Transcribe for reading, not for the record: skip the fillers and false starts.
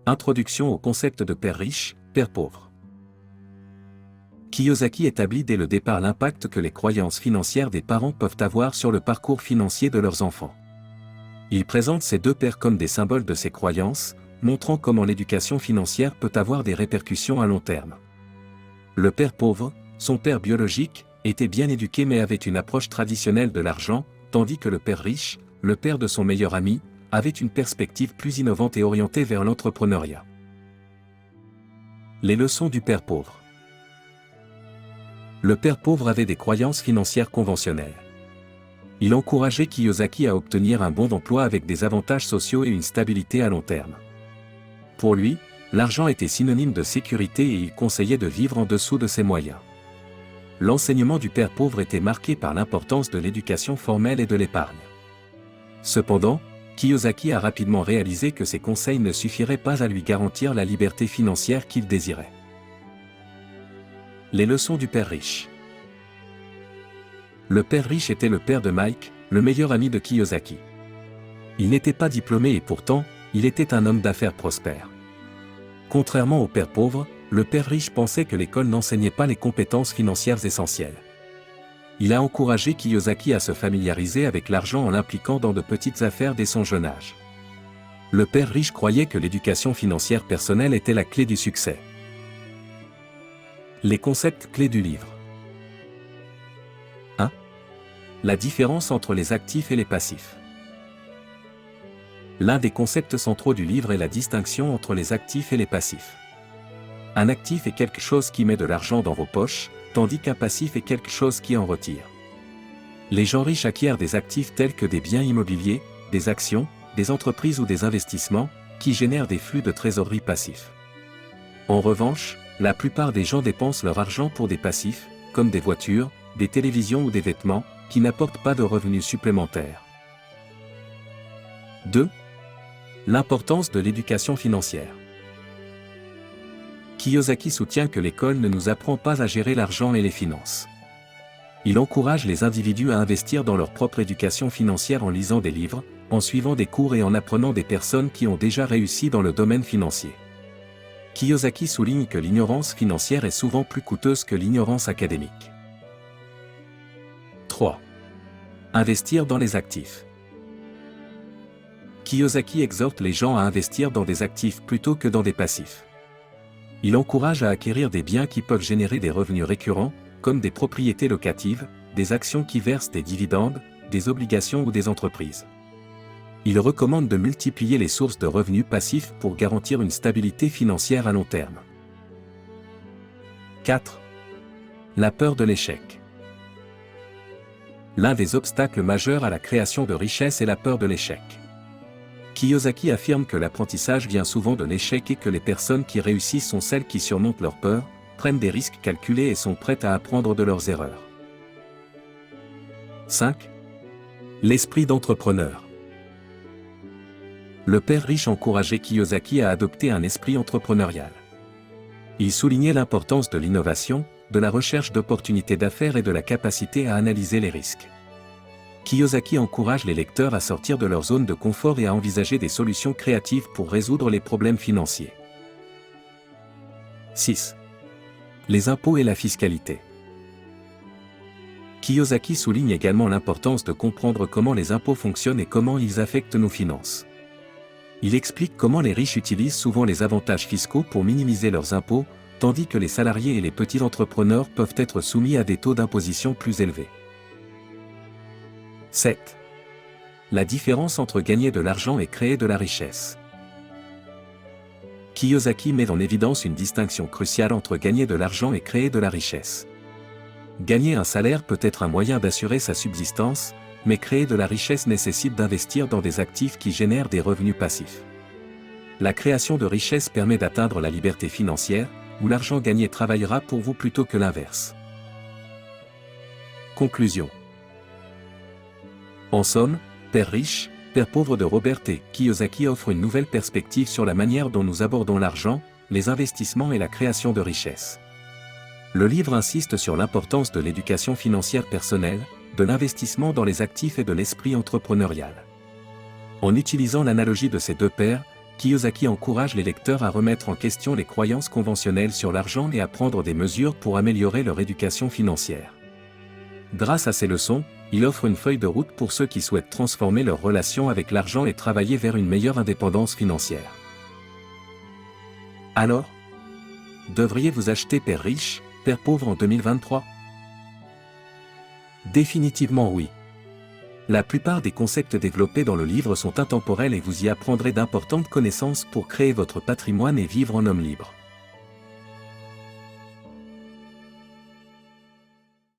Introduction au concept de père riche, père pauvre. Kiyosaki établit dès le départ l'impact que les croyances financières des parents peuvent avoir sur le parcours financier de leurs enfants. Il présente ces deux pères comme des symboles de ces croyances, montrant comment l'éducation financière peut avoir des répercussions à long terme. Le père pauvre, son père biologique, était bien éduqué mais avait une approche traditionnelle de l'argent, tandis que le père riche, le père de son meilleur ami, avait une perspective plus innovante et orientée vers l'entrepreneuriat. Les leçons du père pauvre. Le père pauvre avait des croyances financières conventionnelles. Il encourageait Kiyosaki à obtenir un bon emploi avec des avantages sociaux et une stabilité à long terme. Pour lui, l'argent était synonyme de sécurité et il conseillait de vivre en dessous de ses moyens. L'enseignement du père pauvre était marqué par l'importance de l'éducation formelle et de l'épargne. Cependant, Kiyosaki a rapidement réalisé que ces conseils ne suffiraient pas à lui garantir la liberté financière qu'il désirait. Les leçons du père riche. Le père riche était le père de Mike, le meilleur ami de Kiyosaki. Il n'était pas diplômé et pourtant, il était un homme d'affaires prospère. Contrairement au père pauvre, le père riche pensait que l'école n'enseignait pas les compétences financières essentielles. Il a encouragé Kiyosaki à se familiariser avec l'argent en l'impliquant dans de petites affaires dès son jeune âge. Le père riche croyait que l'éducation financière personnelle était la clé du succès. Les concepts clés du livre. 1. La différence entre les actifs et les passifs. L'un des concepts centraux du livre est la distinction entre les actifs et les passifs. Un actif est quelque chose qui met de l'argent dans vos poches, tandis qu'un passif est quelque chose qui en retire. Les gens riches acquièrent des actifs tels que des biens immobiliers, des actions, des entreprises ou des investissements, qui génèrent des flux de trésorerie passifs. En revanche, la plupart des gens dépensent leur argent pour des passifs, comme des voitures, des télévisions ou des vêtements, qui n'apportent pas de revenus supplémentaires. 2. L'importance de l'éducation financière. Kiyosaki soutient que l'école ne nous apprend pas à gérer l'argent et les finances. Il encourage les individus à investir dans leur propre éducation financière en lisant des livres, en suivant des cours et en apprenant des personnes qui ont déjà réussi dans le domaine financier. Kiyosaki souligne que l'ignorance financière est souvent plus coûteuse que l'ignorance académique. 3. Investir dans les actifs. Kiyosaki exhorte les gens à investir dans des actifs plutôt que dans des passifs. Il encourage à acquérir des biens qui peuvent générer des revenus récurrents, comme des propriétés locatives, des actions qui versent des dividendes, des obligations ou des entreprises. Il recommande de multiplier les sources de revenus passifs pour garantir une stabilité financière à long terme. 4. La peur de l'échec. L'un des obstacles majeurs à la création de richesse est la peur de l'échec. Kiyosaki affirme que l'apprentissage vient souvent de l'échec et que les personnes qui réussissent sont celles qui surmontent leurs peurs, prennent des risques calculés et sont prêtes à apprendre de leurs erreurs. 5. L'esprit d'entrepreneur. Le père riche encourageait Kiyosaki à adopter un esprit entrepreneurial. Il soulignait l'importance de l'innovation, de la recherche d'opportunités d'affaires et de la capacité à analyser les risques. Kiyosaki encourage les lecteurs à sortir de leur zone de confort et à envisager des solutions créatives pour résoudre les problèmes financiers. 6. Les impôts et la fiscalité. Kiyosaki souligne également l'importance de comprendre comment les impôts fonctionnent et comment ils affectent nos finances. Il explique comment les riches utilisent souvent les avantages fiscaux pour minimiser leurs impôts, tandis que les salariés et les petits entrepreneurs peuvent être soumis à des taux d'imposition plus élevés. 7. La différence entre gagner de l'argent et créer de la richesse. Kiyosaki met en évidence une distinction cruciale entre gagner de l'argent et créer de la richesse. Gagner un salaire peut être un moyen d'assurer sa subsistance, mais créer de la richesse nécessite d'investir dans des actifs qui génèrent des revenus passifs. La création de richesse permet d'atteindre la liberté financière, où l'argent gagné travaillera pour vous plutôt que l'inverse. Conclusion. En somme, Père riche, Père pauvre de Robert T. Kiyosaki offre une nouvelle perspective sur la manière dont nous abordons l'argent, les investissements et la création de richesse. Le livre insiste sur l'importance de l'éducation financière personnelle, de l'investissement dans les actifs et de l'esprit entrepreneurial. En utilisant l'analogie de ces deux pères, Kiyosaki encourage les lecteurs à remettre en question les croyances conventionnelles sur l'argent et à prendre des mesures pour améliorer leur éducation financière. Grâce à ces leçons, il offre une feuille de route pour ceux qui souhaitent transformer leur relation avec l'argent et travailler vers une meilleure indépendance financière. Alors, devriez-vous acheter Père riche, Père pauvre en 2023 ? Définitivement oui. La plupart des concepts développés dans le livre sont intemporels et vous y apprendrez d'importantes connaissances pour créer votre patrimoine et vivre en homme libre.